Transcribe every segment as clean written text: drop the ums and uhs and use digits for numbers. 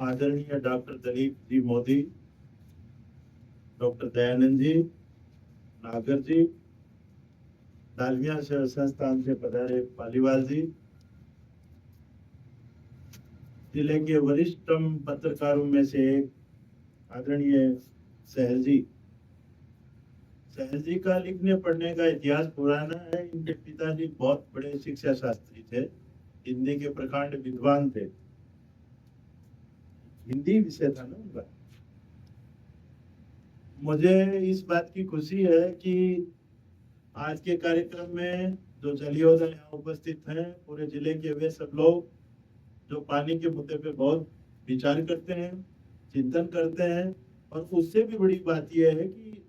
आदरणीय doctor Dilip ji Modi, doctor Dayanand ji, नागर जी, डालमिया सेवा संस्थान से पधारे पालीवाल जी, जिले के वरिष्ठतम पत्रकारों में से एक आदरणीय सहल जी। सहल जी का लिखने पढ़ने का इतिहास पुराना है। इनके पिताजी बहुत बड़े शिक्षा शास्त्री थे, हिंदी के प्रकांड विद्वान थे। हिंदी विषय था ना उनका। मुझे इस बात की खुशी है कि आज के कार्यक्रम में जो जलियोधर यहाँ उपस्थित हैं, पूरे जिले के वे सब लोग जो पानी के मुद्दे पे बहुत विचार करते हैं, चिंतन करते हैं। और उससे भी बड़ी बात यह है कि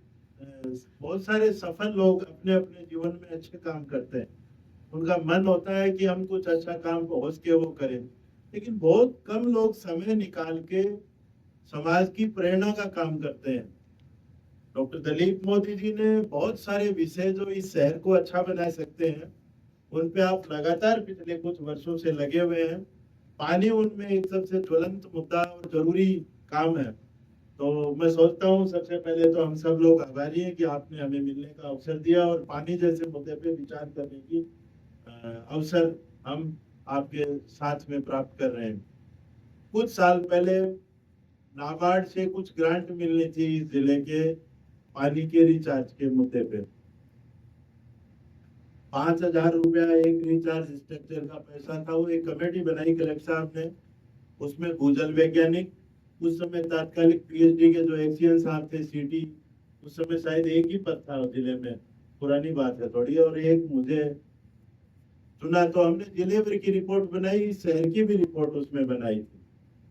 बहुत सारे सफल लोग अपने अपने जीवन में अच्छे काम करते हैं। उनका मन होता है कि हम कुछ अच्छा काम हो सके वो करें, लेकिन बहुत कम लोग समय निकाल के समाज की प्रेरणा का काम करते हैं। डॉक्टर दिलीप मोदी जी ने बहुत सारे विषय जो इस शहर को अच्छा बना सकते हैं, उन पे आप लगातार पिछले कुछ वर्षों से लगे हुए हैं। पानी उनमें एक सबसे ज्वलंत मुद्दा और जरूरी काम है। तो मैं सोचता हूँ सबसे पहले तो हम सब लोग आभारी हैं कि आपने हमें मिलने का अवसर दिया और पानी जैसे मुद्दे पे विचार करने की अवसर हम आपके साथ में प्राप्त कर रहे हैं। कुछ साल पहले नाबार्ड से कुछ ग्रांट मिलनी थी जिले के पानी के रिचार्ज के मुद्दे पे। 5,000 रुपया एक रिचार्ज स्ट्रक्चर का पैसा था। वो एक कमेटी बनाई कलेक्टर साहब ने, उसमें भूजल वैज्ञानिक, उस समय तात्कालिक पीएचडी के जो एक्सियन साहब थे सीटी, उस समय शायद एक ही पद था जिले में, पुरानी बात है थोड़ी, और एक मुझे चुना। तो हमने जिले भर की रिपोर्ट बनाई, शहर की भी रिपोर्ट उसमें बनाई थी।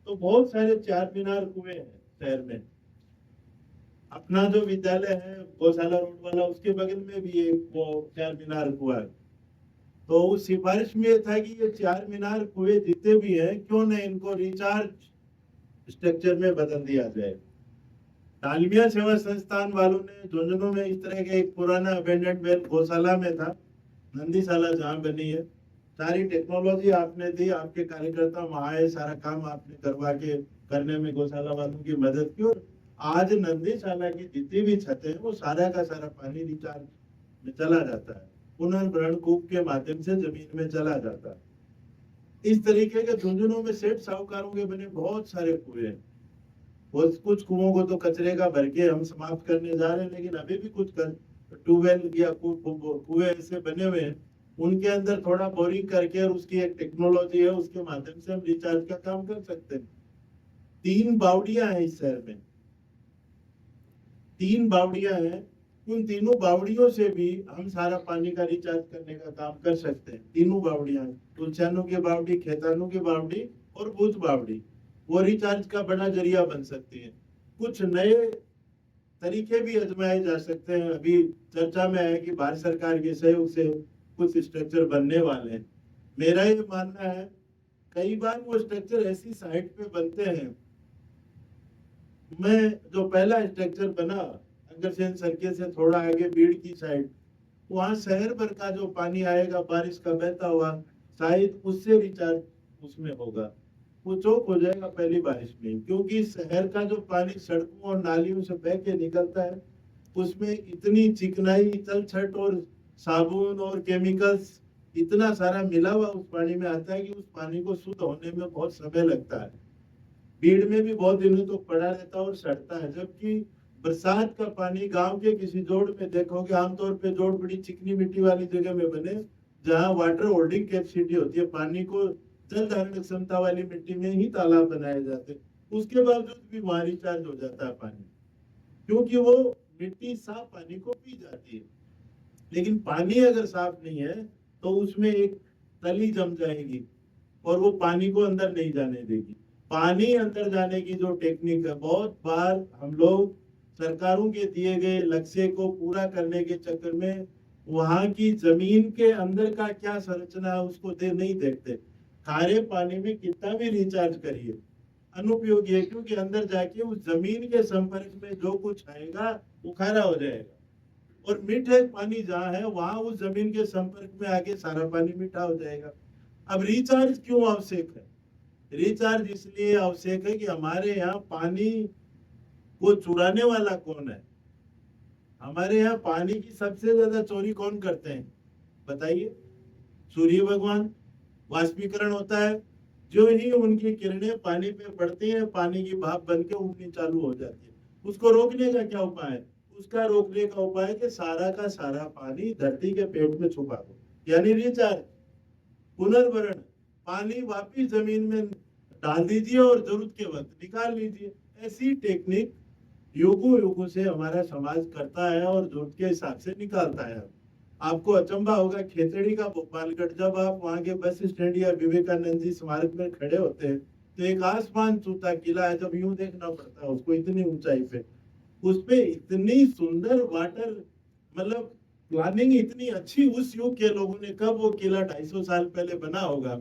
तो बहुत सारे चार मीनार कुएं हैं शहर में। अपना जो विद्यालय है गौशाला रोड वाला, उसके बगल में भी एक वो चार मीनार कुआ है। तो उस सिफारिश में ये था कि ये चार मीनार कुएं जितने भी हैं, क्यों न इनको रिचार्ज स्ट्रक्चर में बदल दिया जाए। डालमिया सेवा संस्थान वालों ने झुंझुनू में इस तरह के एक पुराना अबेंडेंड वेल गौशाला में था, नंदीशाला जहाँ बनी है, सारी टेक्नोलॉजी आपने दी, आपके कार्यकर्ता वहां आए, सारा काम आपने करवा के करने में गौशाला वालों की मदद की। और आज नंदीशाला की जितनी भी छतें हैं वो सारा का सारा पानी रिचार्ज में चला जाता है, पुनर्भरण कूप के माध्यम से जमीन में चला जाता है। इस तरीके के झुंझुनू में सेठ साहूकारों के बने बहुत सारे कुएं हैं। कुछ कुओं को तो कचरे का भर के हम समाप्त करने जा रहे हैं, लेकिन अभी भी कुछ ट्यूबवेल या कुएं ऐसे बने हुए हैं, उनके अंदर थोड़ा बोरिंग करके, और उसकी एक टेक्नोलॉजी है, उसके माध्यम से हम रिचार्ज का काम कर सकते हैं। 3 बावड़ियां हैं इस शहर में, 3 बावड़ियां हैं। उन तीनों बावड़ियों से भी हम सारा पानी का रिचार्ज करने का काम कर सकते हैं। तीनों बावड़ियां, तुलसियानो की बावड़ी, खेतानो की बावड़ी और भूत बावड़ी, वो रिचार्ज का बड़ा जरिया बन सकती है। कुछ नए तरीके भी आजमाए जा सकते हैं। अभी चर्चा में है कि भारत सरकार के सहयोग से कुछ स्ट्रक्चर बनने वाले हैं। मेरा ये मानना है, कई बार वो स्ट्रक्चर ऐसी साइट पे बनते हैं। मैं जो पहला स्ट्रक्चर बना अग्रसेन सर्किल से थोड़ा आगे बीड़ की साइड, वहां शहर भर का जो पानी आएगा बारिश का बहता हुआ, शायद उससे रिचार्ज उसमें होगा, वो चौक हो जाएगा पहली बारिश में। क्योंकि शहर का जो पानी सड़कों और नालियों से बह के निकलता है, उसमें इतनी चिकनाई, तलछट और साबुन और केमिकल्स इतना सारा मिला हुआ उस पानी में आता है कि उस पानी को शुद्ध होने में बहुत समय लगता है। भीड़ में भी बहुत दिनों तो पड़ा रहता है और सड़ता है। जबकि बरसात का पानी गांव के किसी जोड़ में देखोगे, आमतौर पे जोड़ बड़ी चिकनी मिट्टी वाली जगह में बने, जहां वाटर होल्डिंग कैपेसिटी होती है, पानी को जल धारण क्षमता वाली मिट्टी में ही तालाब बनाए जाते हैं, उसके बावजूद भी वहां रिचार्ज हो जाता है पानी, क्योंकि वो मिट्टी साफ पानी को पी जाती है। लेकिन पानी अगर साफ नहीं है तो उसमें एक तली जम जाएगी और वो पानी को अंदर नहीं जाने देगी। पानी अंदर जाने की जो टेक्निक है, बहुत बार हम लोग सरकारों के दिए गए लक्ष्य को पूरा करने के चक्कर में वहां की जमीन के अंदर का क्या संरचना है उसको नहीं देखते। खारे पानी में कितना भी रिचार्ज करिए अनुपयोगी है, क्योंकि अंदर जाके उस जमीन के संपर्क में जो कुछ आएगा वो खारा हो जाएगा। और मीठे पानी जहाँ है वहां उस जमीन के संपर्क में आके सारा पानी मीठा हो जाएगा। अब रिचार्ज क्यों आवश्यक है? रिचार्ज इसलिए आवश्यक है कि हमारे यहाँ पानी को चुराने वाला कौन है? हमारे यहाँ पानी की सबसे ज्यादा चोरी कौन करते हैं बताइए? सूर्य भगवान। वाष्पीकरण होता है, जो ही उनकी किरणें पानी पे पड़ती हैं, पानी की भाप बन के उड़नी चालू हो जाती है। उसको रोकने का क्या उपाय है? उसका रोकने का उपाय है कि सारा का सारा पानी धरती के पेट में छुपा दो, यानी रिचार्ज, पुनर्भरण। पानी वापिस जमीन में डाल दीजिए और जरूरत के वक्त निकाल लीजिए। ऐसी टेक्निक युगों युगों से हमारा समाज करता है और जरूरत के हिसाब से निकालता है। आपको अचंभा होगा खेतड़ी का भोपालगढ़, जब आप वहां के बस स्टैंड या विवेकानंद जी स्मारक में खड़े होते हैं तो एक आसमान छूता किला है, जब यूं देखना पड़ता है उसको इतनी ऊंचाई पे, उस पे इतनी सुंदर वाटर, मतलब प्लानिंग इतनी अच्छी उस युग के लोगों ने, कब वो किला 250 साल पहले बना होगा,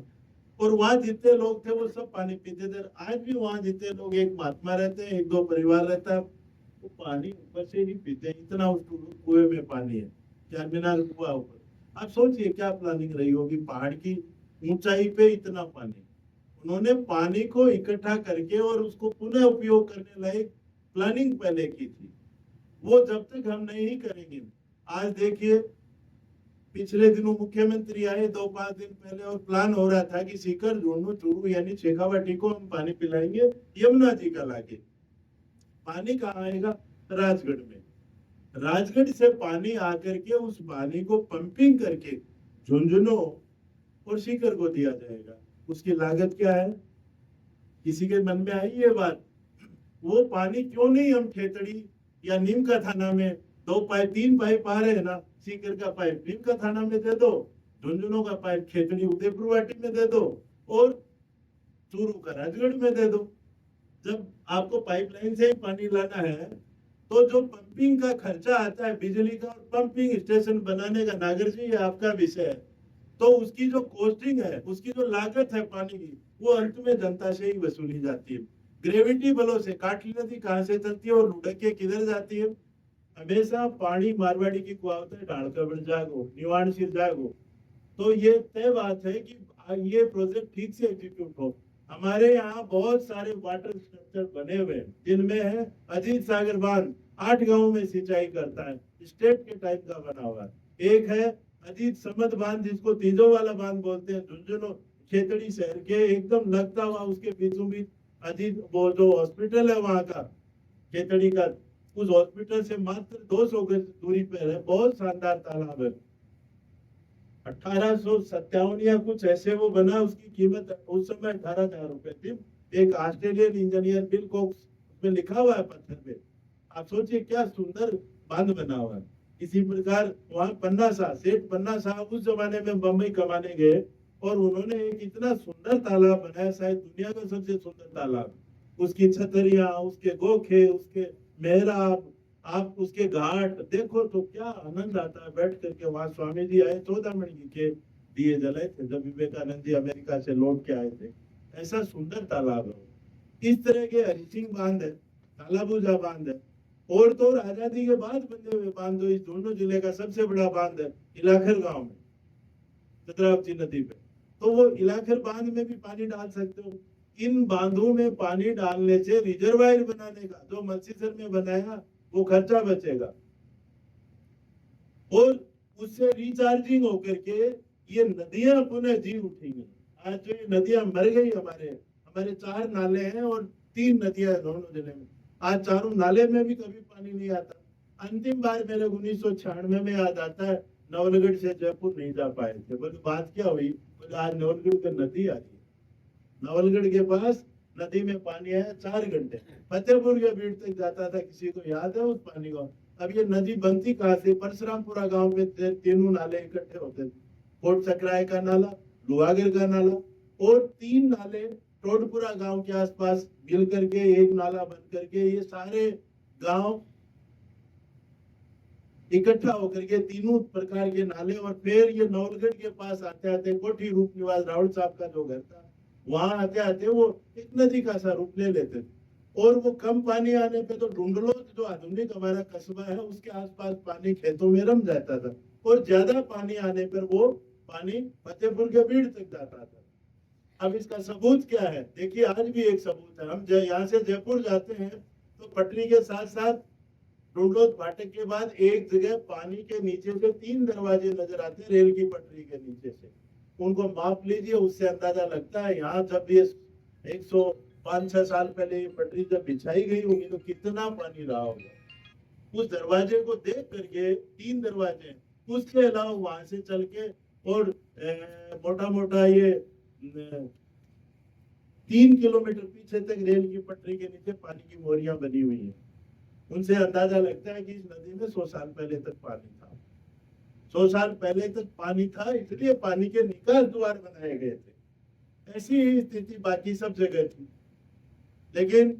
और वहां जितने लोग थे वो सब पानी पीते थे। आज भी वहां जितने लोग, एक महात्मा रहते हैं, एक दो परिवार रहता है, वो पानी ऊपर से ही पीते हैं, इतना उस कुएं में पानी है, चार मीनार कुआ ऊपर। आप सोचिए क्या प्लानिंग रही होगी, पहाड़ की ऊंचाई पे इतना पानी। उन्होंने पानी को इकट्ठा करके और उसको पुनः उपयोग करने लायक प्लानिंग पहले की थी। वो जब तक हम नहीं करेंगे, आज देखिए पिछले दिनों मुख्यमंत्री आए 2-5 दिन पहले और प्लान हो रहा था कि सीकर, झुंझुनू, चूरू यानी शेखावाटी को हम पानी पिलाएंगे यमुना जी का लाके। पानी कहाँ आएगा? राजगढ़ में। राजगढ़ से पानी आकर के उस पानी को पंपिंग करके झुंझुनू और सीकर को दिया जाएगा। उसकी लागत क्या है? किसी के मन में आई ये बात? वो पानी क्यों नहीं हम खेतड़ी या नीम का थाना में 2 पाइप 3 पाइप आ रहे हैं ना, सीकर का पाइप नीम का थाना में दे दो, झुंझुनू का पाइप खेतड़ी उदयपुर वाटी में दे दो, और चूरू का राजगढ़ में दे दो। जब आपको पाइपलाइन से ही पानी लाना है तो जो पंपिंग का खर्चा आता है बिजली का, और पंपिंग स्टेशन बनाने का, नागर जी ये आपका विषय है, तो उसकी जो कॉस्टिंग है, उसकी जो लागत है पानी की, वो अंत में जनता से ही वसूली जाती है। ग्रेविटी बलों से काटली नदी कहाँ से चलती है और लुढ़क के किधर जाती है? हमेशा पानी मारवाड़ी की कुआवत है, ढालकबड़ जागो, निवाण सिर जागो। तो ये तय बात है कि ये प्रोजेक्ट ठीक से एग्जीक्यूट हो। हमारे यहाँ बहुत सारे वाटर स्ट्रक्चर बने हुए हैं, जिनमें है अजीत सागर बांध, 8 गांवों में सिंचाई करता है, स्टेट के टाइप का बना हुआ है। एक है अजीत समद बांध, जिसको तीजो वाला बांध बोलते हैं, झुंझुनू खेतड़ी शहर के एकदम लगता हुआ, उसके बीचों बीच अजीत, वो जो हॉस्पिटल है वहां का खेतड़ी का, उस हॉस्पिटल से मात्र 200 गज दूरी पर है, बहुत शानदार तालाब है। 1857 या कुछ ऐसे वो बना, उसकी कीमत उस समय 18,000 रुपए थी। एक ऑस्ट्रेलियन इंजीनियर बिल कोक्स, उसमें लिखा हुआ है पत्थर पे। आप सोचिए क्या सुंदर बांध बना हुआ है। इसी प्रकार वहां पन्ना साहब, सेठ पन्ना साहब उस जमाने में बम्बई कमाने गए और उन्होंने एक इतना सुंदर तालाब बनाया, शायद दुनिया का सबसे सुंदर तालाब। उसकी छतरियां, उसके गोखे, उसके मेहराब, आप उसके घाट देखो तो क्या आनंद आता है बैठ करके। वहां स्वामी जी आए, 14 मणि के दिए जलाए थे जब विवेकानंद जी अमेरिका से लौट के आए थे। ऐसा सुंदर तालाब है। इस तरह के हरि सिंह बांध है, तालाबूजा बांध है, और तो और आजादी के बाद बने हुए बांध, जो इस दोनों जिले का सबसे बड़ा बांध है इलाखर गांव में, चंद्रावती नदी पे। तो वो इलाखर बांध में भी पानी डाल सकते हो। इन बांधों में पानी डालने से रिजर्वायर बनाने का जो मछलीसर में बनाया वो खर्चा बचेगा, और उससे रिचार्जिंग होकर के ये नदियां पुनः जी उठेंगी। आज जो ये नदियां मर गई, हमारे 4 नाले हैं और 3 नदियां दोनों जिले में, आज चारों नाले में भी कभी पानी नहीं आता। अंतिम बार मेरे 1996 में याद आता है, नवलगढ़ से जयपुर नहीं जा पाए थे। बोले बात क्या हुई? बोले आज नवलगढ़ का नदी आ रही है, नवलगढ़ के पास नदी में पानी आया 4 घंटे, फतेहपुर के बीट तक जाता था। किसी को याद है उस पानी को? अब ये नदी बनती कहाँ से? परशुरामपुरा गांव में तीनों नाले इकट्ठे होते थे, कोट सकराय का नाला, लुहागर का नाला, और 3 नाले टोडपुरा गांव के आसपास मिल करके एक नाला बन करके ये सारे गांव इकट्ठा होकर के तीनों प्रकार के नाले, और फिर ये नवलगढ़ के पास आते आते कोठी रूप निवास राहुल साहब का जो घर था, वहां आते आते वो एक नदी का सा रूप ले लेते थे। और वो कम पानी आने पे तो ढूंढलो, जो आधुनिक हमारा कस्बा है उसके आसपास पानी खेतों में रम जाता था, और ज्यादा पानी आने पर वो पानी फतेहपुर के बीड़ तक जाता था। अब इसका सबूत क्या है? देखिए आज भी एक सबूत है। हम यहाँ से जयपुर जाते हैं तो पटरी के साथ साथ डुंडोत फाटक के बाद एक जगह पानी के नीचे से 3 दरवाजे नजर आते हैं रेल की पटरी के नीचे से। उनको माप लीजिए, उससे अंदाजा लगता है यहाँ जब ये 105-6 साल पहले ये पटरी जब बिछाई गई होगी तो कितना पानी रहा होगा। उस दरवाजे को देख करके 3 दरवाजे, उसके अलावा वहां से चल के और मोटा मोटा ये 3 किलोमीटर पीछे तक रेल की पटरी के नीचे पानी की मोरियां बनी हुई है। उनसे अंदाजा लगता है कि इस नदी में 100 साल पहले तक पानी था। 100 साल पहले तक पानी था, इसलिए पानी के निकास द्वार बनाए गए थे। ऐसी ही स्थिति बाकी सब जगह थी, लेकिन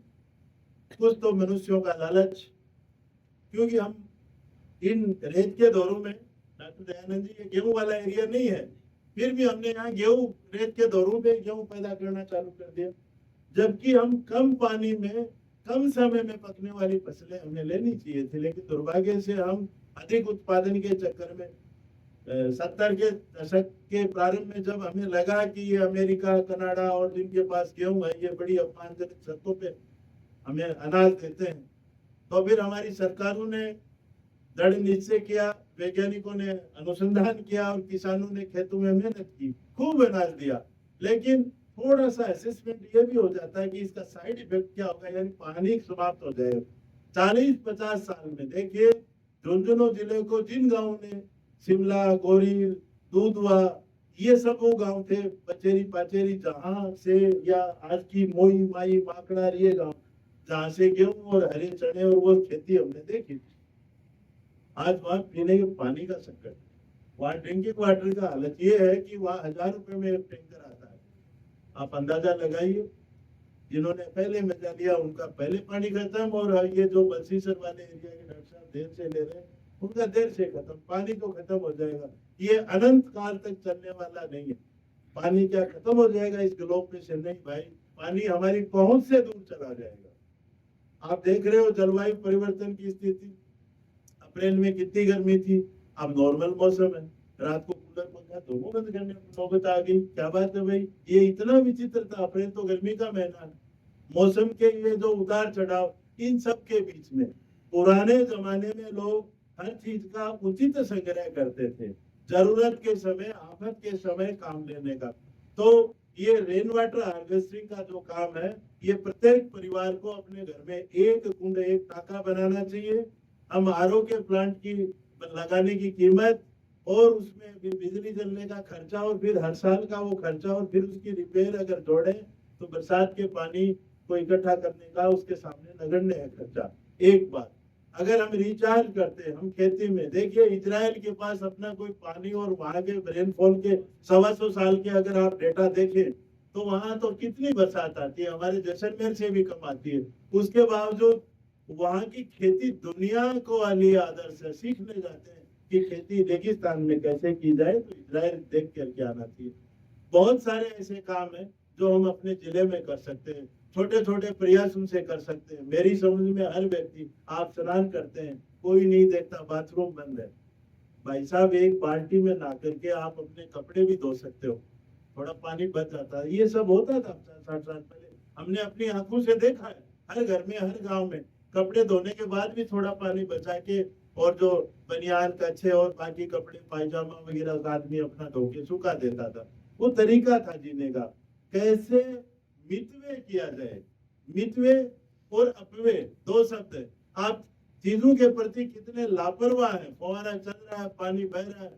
कुछ तो मनुष्यों का लालच, क्योंकि हम इन रेत के दौरों में, डॉक्टर दयानंद जी, ये गेहूं वाला एरिया नहीं है, फिर भी हमने यहाँ गेहूं, रेत के दौरों में गेहूं पैदा करना चालू कर दिया, जबकि हम कम पानी में कम समय में पकने वाली फसलें हमें लेनी चाहिए थी। लेकिन दुर्भाग्य से हम अधिक उत्पादन के चक्कर में 70 के दशक के प्रारंभ में जब हमें लगा कि ये अमेरिका, कनाडा और जिनके पास गेहूं है ये बड़ी अपमानजनक शर्तों पे हमें अनाज देते हैं, तो फिर हमारी सरकारों ने दृढ़ निश्चय किया, वैज्ञानिकों ने अनुसंधान किया और किसानों ने खेतों में मेहनत की, खूब अनाज दिया। लेकिन थोड़ा सा असेसमेंट ये भी हो जाता है कि इसका साइड इफेक्ट क्या होगा, यानी पानी समाप्त हो जाएगा। 40-50 साल में देखिए झुंझुनू जिले को जिन गांवों ने शिमला, गोरील, दूधवा, ये सब वो गांव थे, बचेरी पाचेरी, जहां से या आज की मोई माई माकड़ार, ये गांव जहां से गेहूं और हरे चने और वो खेती हमने देखी। आज वहां पीने के पानी का संकट, वहां ड्रिंकिंग वाटर का हालत ये है कि वहां 1000 रुपए में एक टैंकर आता है। आप अंदाजा लगाइए, जिन्होंने पहले मजा लिया उनका पहले पानी खत्म, और ये जो बंसीसर वाले एरिया के डॉक्टर साहब देर से ले रहे हैं उनका देर से खत्म। पानी तो खत्म हो जाएगा, ये अनंत काल तक चलने वाला नहीं है। पानी क्या खत्म हो जाएगा इस ग्लोब में से? नहीं भाई, पानी हमारी पहुंच से दूर चला जाएगा। आप देख रहे हो जलवायु परिवर्तन की स्थिति, अप्रैल में कितनी गर्मी थी, अब नॉर्मल मौसम है, रात को कूलर पंखा दोनों बंद करने की नौबत आ गई। क्या बात है भाई, ये इतना विचित्र था। अप्रैल तो गर्मी का महीना है, मौसम के ये जो उतार चढ़ाव, इन सब के बीच में पुराने जमाने में लोग हर चीज का उचित संग्रह करते थे, जरूरत के समय, आफत के समय काम लेने का। तो ये रेन वाटर हार्वेस्टिंग का जो काम है, ये प्रत्येक परिवार को अपने घर में एक कुंड, एक टाका बनाना चाहिए। हम आरओ के प्लांट की लगाने की कीमत और उसमें बिजली जलने का खर्चा और फिर हर साल का वो खर्चा और फिर उसकी रिपेयर अगर जोड़े तो बरसात के पानी को इकट्ठा करने का उसके सामने नगण्य है खर्चा। एक बात, अगर हम रिचार्ज करते हैं, हम खेती में देखिए इजराइल के पास अपना कोई पानी और वहां के रेनफॉल के 125 साल के अगर आप डेटा देखें तो वहां तो कितनी बरसात आती है, हमारे जैसलमेर से भी कम आती है। उसके बावजूद वहां की खेती दुनिया को वाली आदर्श है, सीखने जाते हैं कि खेती रेगिस्तान में कैसे की जाए, तो इजराइल देख करके आना चाहिए। बहुत सारे ऐसे काम है जो हम अपने जिले में कर सकते हैं, छोटे छोटे प्रयास उनसे कर सकते हैं। मेरी समझ में हर व्यक्ति, आप स्नान करते हैं, कोई नहीं देखता बाथरूम बंद है, भाई साहब एक बाल्टी में नहा करके आप अपने कपड़े भी धो सकते हो, थोड़ा पानी बच जाता है। ये सब होता था 60 साल पहले, हमने अपनी आंखों से देखा है। हर घर में, हर गांव में कपड़े धोने के बाद भी थोड़ा पानी बचा के, और जो बनियान, कच्छे और बाकी कपड़े, पायजामा वगैरह आदमी अपना धो के सुखा देता था। वो तरीका था जीने का। कैसे मितव्यय किया जाए, मितव्यय और अपव्यय दो शब्द है। आप चीजों के प्रति कितने लापरवाह हैं, फुहारा चल रहा है, पानी बह रहा है,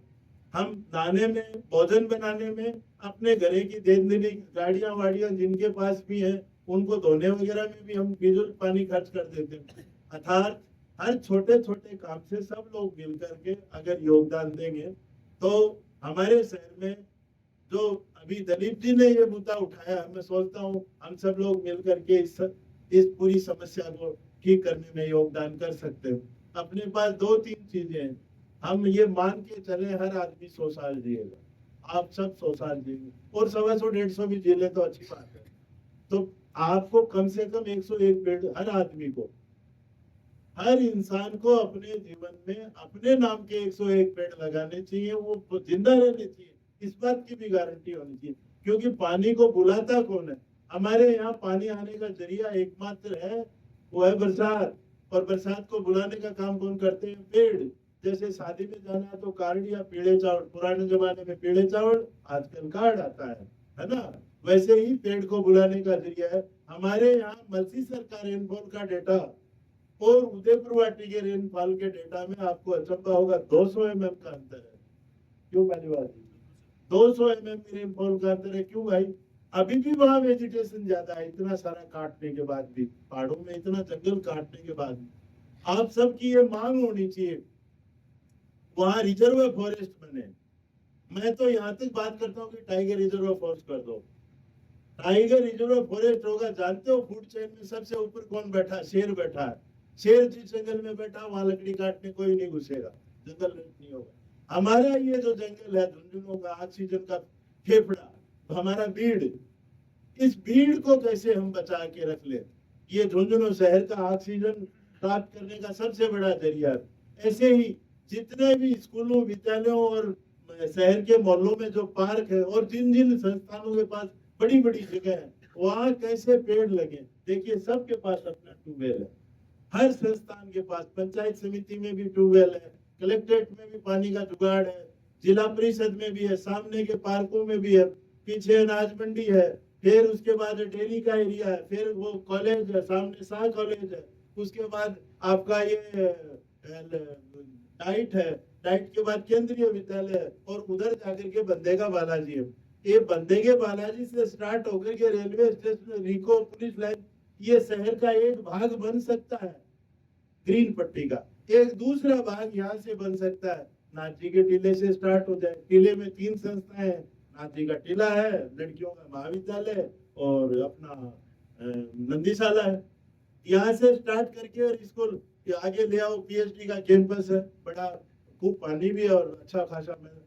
हम नहाने में, भोजन बनाने में, अपने घरे की दैनंदिन गाड़ियां वाड़ियां जिनके पास भी है उनको धोने वगैरह में भी हम फिजूल पानी खर्च कर देते हैं। अर्थात हर छोटे छोटे काम से सब लोग मिल करके अगर योगदान देंगे तो हमारे शहर में, जो अभी दलीप जी ने ये मुद्दा उठाया, मैं सोचता हूँ हम सब लोग मिल करके इस पूरी समस्या को ठीक करने में योगदान कर सकते हैं। अपने पास 2-3 चीजें हैं, हम ये मान के चले हर आदमी 100 साल जिएगा, आप सब 100 साल जिएंगे और 125-150 भी जी ले तो अच्छी बात है। तो आपको कम से कम 101 पेड़, हर आदमी को, हर इंसान को अपने जीवन में अपने नाम के 101 पेड़ लगाने चाहिए, वो जिंदा रहने चाहिए, इस बात की भी गारंटी होनी चाहिए। क्योंकि पानी को बुलाता कौन है? हमारे यहाँ पानी आने का जरिया एकमात्र है, वो है बरसात। और बरसात को बुलाने का काम कौन करते हैं? पेड़। जैसे शादी में जाना है तो कार्ड या पीले चावल, पुराने जमाने में पीले चावल, आजकल कार्ड आता है ना? वैसे ही पेड़ को बुलाने का जरिया है। हमारे यहाँ मल्सीसर का रेनफॉल का डेटा और उदयपुर वाटी के रेनफॉल के डेटा में आपको अचंभा होगा, 200 mm का अंतर है। क्यों पहली बात? 200 mm रेनफॉल का अंतर है। क्यों भाई? अभी भी वहां वेजिटेशन ज्यादा है, इतना सारा काटने के बाद भी, पहाड़ों में इतना जंगल काटने के बाद भी। आप सबकी ये मांग होनी चाहिए वहां रिजर्व फॉरेस्ट बने। मैं तो यहाँ तक बात करता हूँ कि टाइगर रिजर्व फॉरेस्ट कर दो। टाइगर रिजर्व फॉरेस्ट होगा, जानते हो फूड चेन में सबसे ऊपर कौन बैठा? शेर बैठा है। शेर जिस जंगल में बैठा वहां लकड़ी काटने कोई नहीं घुसेगा, जंगल नहीं होगा। हमारा ये जो जंगल है, झुंझुनों का ऑक्सीजन का फेफड़ा, हमारा बीड़, इस भीड़ को कैसे हम बचा के रख ले? ये झुंझुनू शहर का ऑक्सीजन प्राप्त करने का सबसे बड़ा जरिया है। ऐसे ही जितने भी स्कूलों, विद्यालयों और शहर के मोहल्लों में जो पार्क है और जिन जिन संस्थानों के पास बड़ी बड़ी जगह है, वहां कैसे पेड़ लगे? देखिए सबके पास अपना ट्यूबवेल है, हर संस्थान के पास, पंचायत समिति में भी ट्यूबवेल है, कलेक्ट्रेट में भी पानी का जुगाड़ है, जिला परिषद में भी है, सामने के पार्कों में भी है, पीछे अनाज मंडी है, फिर उसके बाद डेयरी का एरिया है, फिर वो कॉलेज है, सामने शाह कॉलेज है, उसके बाद आपका ये डाइट है, डाइट के बाद केंद्रीय विद्यालय है, और उधर जाकर के बंदे का बालाजी है। ये बंदे के बालाजी से स्टार्ट होकर के रेलवे स्टेशन, रिको, पुलिस लाइन, ये शहर का एक भाग बन सकता है ग्रीन पट्टी का। एक दूसरा भाग यहाँ से बन सकता है, नाथजी के टीले से स्टार्ट हो जाए। टीले में 3 संस्थाएं हैं, नाथजी का टीला है, लड़कियों का महाविद्यालय और अपना नंदीशाला है। यहाँ से स्टार्ट करके और इसको आगे ले आओ, पीएचडी का कैंपस है बड़ा, खूब पानी भी और अच्छा खासा मिल।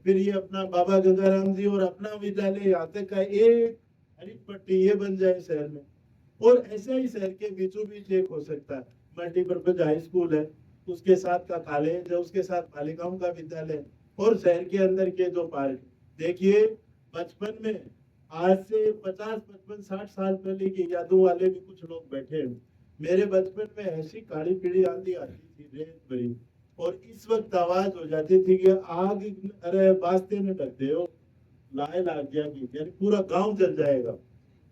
फिर ये अपना बाबा गंगाराम जी और अपना विद्यालय, यहाँ तक का एक हरित पट्टी ये बन जाए शहर में। और ऐसे ही शहर के बीचों बीच एक हो सकता है मल्टीपर्पज हाई स्कूल है, उसके साथ का कॉलेज है, उसके साथ बालिकाओं का विद्यालय, और शहर के अंदर के जो पार्क। देखिए बचपन में, आज से 50, 55, 60 साल पहले की यादों वाले भी कुछ लोग बैठे हैं। मेरे बचपन में ऐसी काली पीली आंधी आती थी, रेत भरी, और इस वक्त आवाज हो जाती थी कि आग, अरे बास्ते न ढक दे, लाए लाग गया कि यानी पूरा गांव जल जाएगा।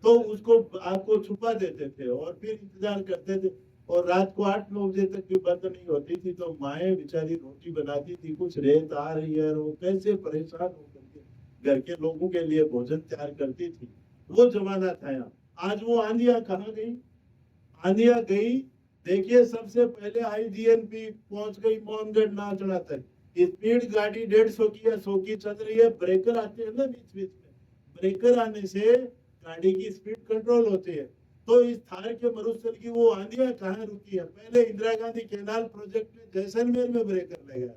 तो उसको आग को छुपा देते थे और फिर इंतजार करते थे, और रात को 8-9 बजे तक भी बंद नहीं होती थी तो माए बेचारी रोटी बनाती थी, कुछ रेत आ रही है, वो कैसे परेशान होकर के घर के लोगों के लिए भोजन तैयार करती थी। वो जमाना था। यहाँ आज वो आंधियां कहाँ गई? आंधियां गई। देखिए सबसे पहले आई जीएनपी पहुंच गई मोहनगढ़ नाचना तक। स्पीड गाड़ी 150 की या 100 की चल रही है, ब्रेकर आते हैं ना बीच बीच में, ब्रेकर आने से गाड़ी की स्पीड कंट्रोल होती है। तो इस थार के मरुस्थल की वो आंधियां कहाँ रुकी है? पहले इंदिरा गांधी कैनाल प्रोजेक्ट में जैसलमेर में ब्रेकर लगा।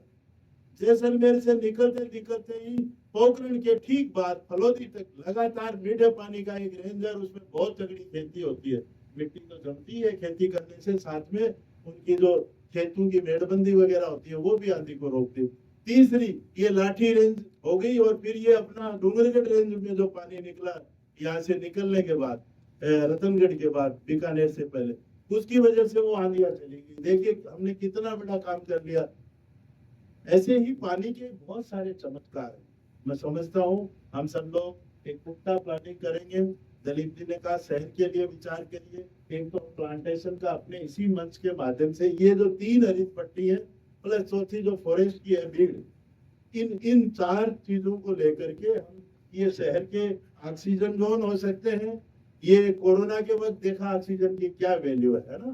जैसलमेर से निकलते निकलते ही पोखरण के ठीक बाद फलोदी तक लगातार मीठे पानी का एक रेंजर, उसमें बहुत तगड़ी खेती होती है, मिट्टी तो जमती है खेती करने से, साथ में उनकी जो खेतों की मेड़बंदी वगैरह होती है वो भी आंधी को रोकती है। तीसरी ये लाठी रेंज हो गई, और फिर ये अपना डूंगरगढ़ रेंज में जो पानी निकला यहाँ से निकलने के बाद, रतनगढ़ के बाद, बीकानेर से पहले, उसकी वजह से वो आंधियां चली गई। देखिए हमने कितना बड़ा काम कर लिया। ऐसे ही पानी के बहुत सारे चमत्कार हैं। मैं समझता हूँ हम सब लोग एक पुख्ता प्लानिंग करेंगे। दलीप जी ने कहा शहर के लिए विचार करिए, एक तो प्लांटेशन का अपने इसी मंच के माध्यम से, ये जो 3 हरित पट्टी है प्लस चौथी जो फॉरेस्ट की है भीड़, इन 4 चीजों को लेकर के हम ये शहर के ऑक्सीजन जोन हो सकते हैं। ये कोरोना के वक्त देखा ऑक्सीजन की क्या वैल्यू है ना?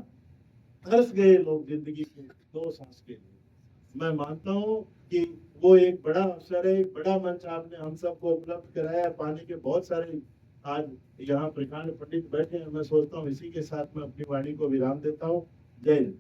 तरस गए लोग जिंदगी के 2 सांस के लिए। मैं मानता हूँ कि वो एक बड़ा अवसर है, एक बड़ा मंच आपने हम सबको उपलब्ध कराया। पानी के बहुत सारे आज यहाँ प्रकांड पंडित बैठे हैं। मैं सोचता हूँ इसी के साथ मैं अपनी वाणी को विराम देता हूँ। जय हिंद।